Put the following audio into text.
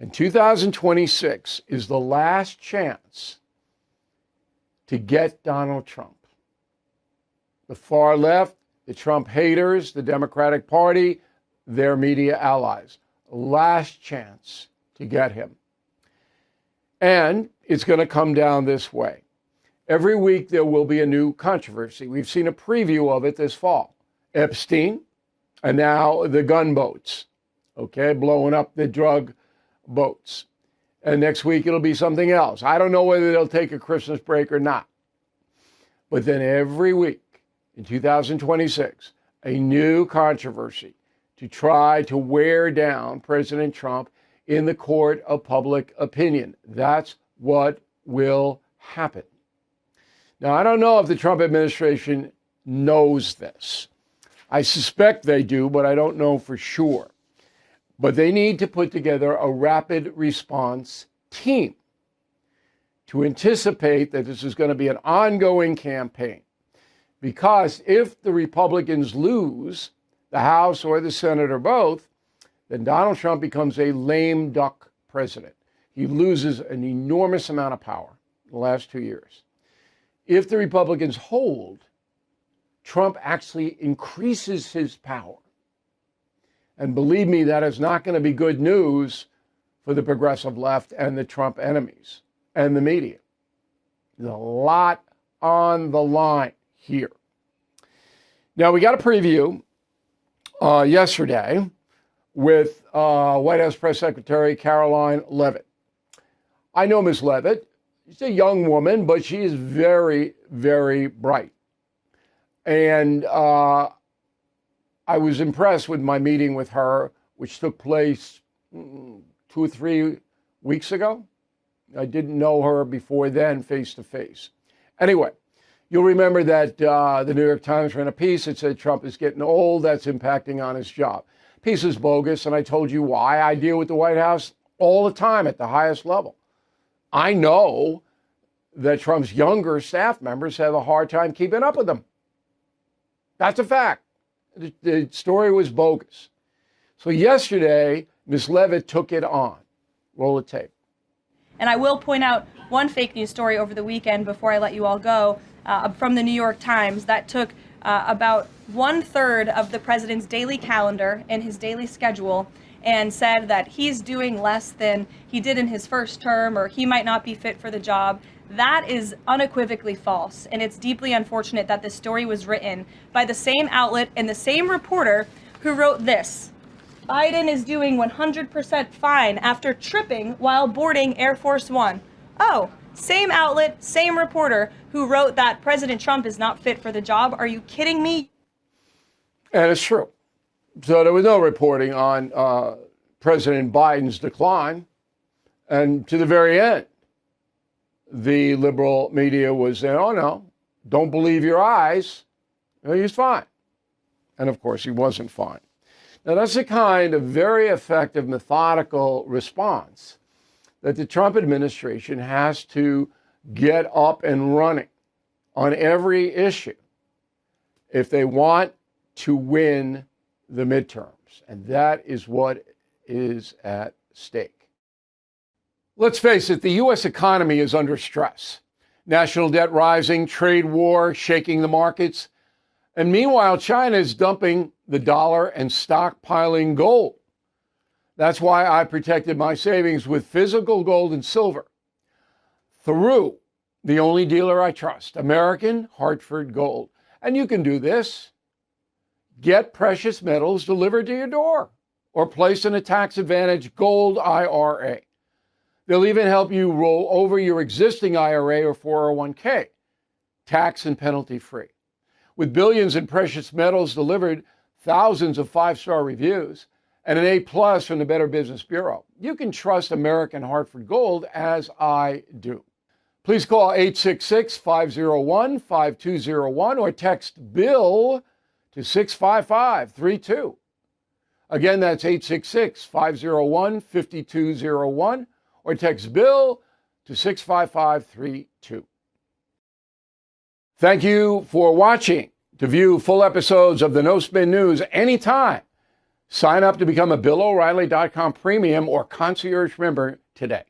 And 2026 is the last chance to get Donald Trump. The far left, the Trump haters, the Democratic Party, their media allies. Last chance to get him. And it's going to come down this way. Every week there will be a new controversy. We've seen a preview of it this fall. Epstein, and now the gunboats, blowing up the drug boats. And next week it'll be something else. I don't know whether they'll take a Christmas break or not. But then every week in 2026, a new controversy to try to wear down President Trump in the court of public opinion. That's what will happen. Now, I don't know if the Trump administration knows this. I suspect they do, but I don't know for sure. But they need to put together a rapid response team to anticipate that this is going to be an ongoing campaign. Because if the Republicans lose the House or the Senate or both, then Donald Trump becomes a lame duck president. He loses an enormous amount of power in the last 2 years. If the Republicans hold, Trump actually increases his power. And believe me, that is not going to be good news for the progressive left and the Trump enemies and the media. There's a lot on the line here. Now, we got a preview yesterday with White House Press Secretary Caroline Leavitt. I know Ms. Leavitt. She's a young woman, but she is very, very bright. And I was impressed with my meeting with her, which took place 2 or 3 weeks ago. I didn't know her before then, face to face. Anyway, you'll remember that the New York Times ran a piece that said Trump is getting old. That's impacting on his job. Piece is bogus, and I told you why. I deal with the White House all the time at the highest level. I know that Trump's younger staff members have a hard time keeping up with him. That's a fact. The story was bogus. So yesterday, Ms. Leavitt took it on. Roll the tape. And I will point out one fake news story over the weekend before I let you all go from the New York Times that took about 1/3 of the president's daily calendar and his daily schedule and said that he's doing less than he did in his first term, or he might not be fit for the job. That is unequivocally false, and it's deeply unfortunate that this story was written by the same outlet and the same reporter who wrote this. Biden is doing 100% fine after tripping while boarding Air Force One. Oh, same outlet, same reporter who wrote that President Trump is not fit for the job. Are you kidding me? And it's true. So there was no reporting on President Biden's decline. And to the very end, the liberal media was saying, oh, no, don't believe your eyes. He's fine. And of course, he wasn't fine. Now, that's the kind of very effective, methodical response that the Trump administration has to get up and running on every issue if they want to win the midterms. And that is what is at stake. Let's face it, the U.S. economy is under stress. National debt rising, trade war shaking the markets. And meanwhile, China is dumping the dollar and stockpiling gold. That's why I protected my savings with physical gold and silver through the only dealer I trust, American Hartford Gold. And you can do this. Get precious metals delivered to your door or place in a tax-advantaged gold IRA. They'll even help you roll over your existing IRA or 401k, tax and penalty free. With billions in precious metals delivered, thousands of 5-star reviews, and an A+ from the Better Business Bureau, you can trust American Hartford Gold as I do. Please call 866-501-5201 or text BILL to 65532. Again, that's 866-501-5201 or text BILL to 65532. Thank you for watching. To view full episodes of the No Spin News anytime, Sign up to become a BillO'Reilly.com premium or concierge member today.